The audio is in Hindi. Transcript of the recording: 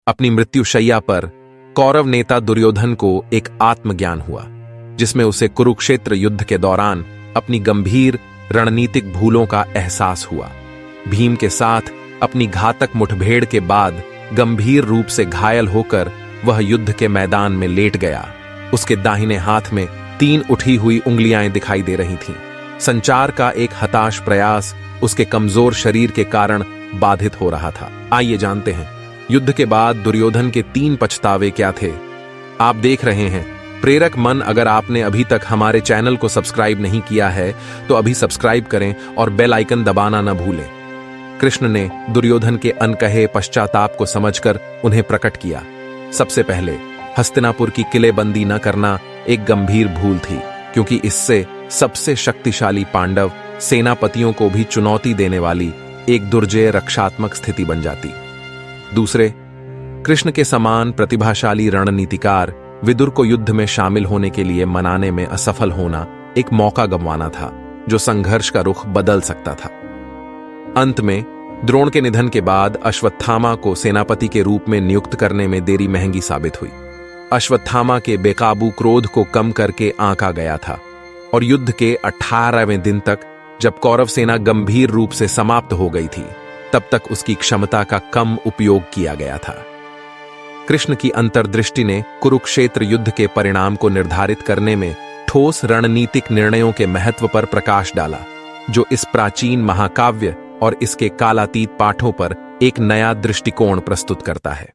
अपनी मृत्युशैया पर कौरव नेता दुर्योधन को एक आत्मज्ञान हुआ, जिसमें उसे कुरुक्षेत्र युद्ध के दौरान अपनी गंभीर रणनीतिक भूलों का एहसास हुआ। भीम के साथ अपनी घातक मुठभेड़ के बाद गंभीर रूप से घायल होकर वह युद्ध के मैदान में लेट गया। उसके दाहिने हाथ में 3 उठी हुई उंगलियां दिखाई दे रही थीं। संचार का एक हताश प्रयास उसके कमजोर शरीर के कारण बाधित हो रहा था। आइए जानते हैं युद्ध के बाद दुर्योधन के 3 पछतावे क्या थे। आप देख रहे हैं प्रेरक मन। अगर आपने अभी तक हमारे चैनल को सब्सक्राइब नहीं किया है तो अभी सब्सक्राइब करें और बेल आइकन दबाना न भूलें। कृष्ण ने दुर्योधन के अनकहे पश्चाताप को समझकर उन्हें प्रकट किया। सबसे पहले हस्तिनापुर की किलेबंदी न करना एक गंभीर भूल थी, क्योंकि इससे सबसे शक्तिशाली पांडव सेनापतियों को भी चुनौती देने वाली एक दुर्जय रक्षात्मक स्थिति बन जाती। दूसरे, कृष्ण के समान प्रतिभाशाली रणनीतिकार विदुर को युद्ध में शामिल होने के लिए मनाने में असफल होना एक मौका गंवाना था, जो संघर्ष का रुख बदल सकता था। अंत में द्रोण के निधन के बाद अश्वत्थामा को सेनापति के रूप में नियुक्त करने में देरी महंगी साबित हुई। अश्वत्थामा के बेकाबू क्रोध को कम करके आंका गया था और युद्ध के 18वें दिन तक, जब कौरव सेना गंभीर रूप से समाप्त हो गई थी, तब तक उसकी क्षमता का कम उपयोग किया गया था। कृष्ण की अंतर्दृष्टि ने कुरुक्षेत्र युद्ध के परिणाम को निर्धारित करने में ठोस रणनीतिक निर्णयों के महत्व पर प्रकाश डाला, जो इस प्राचीन महाकाव्य और इसके कालातीत पाठों पर एक नया दृष्टिकोण प्रस्तुत करता है।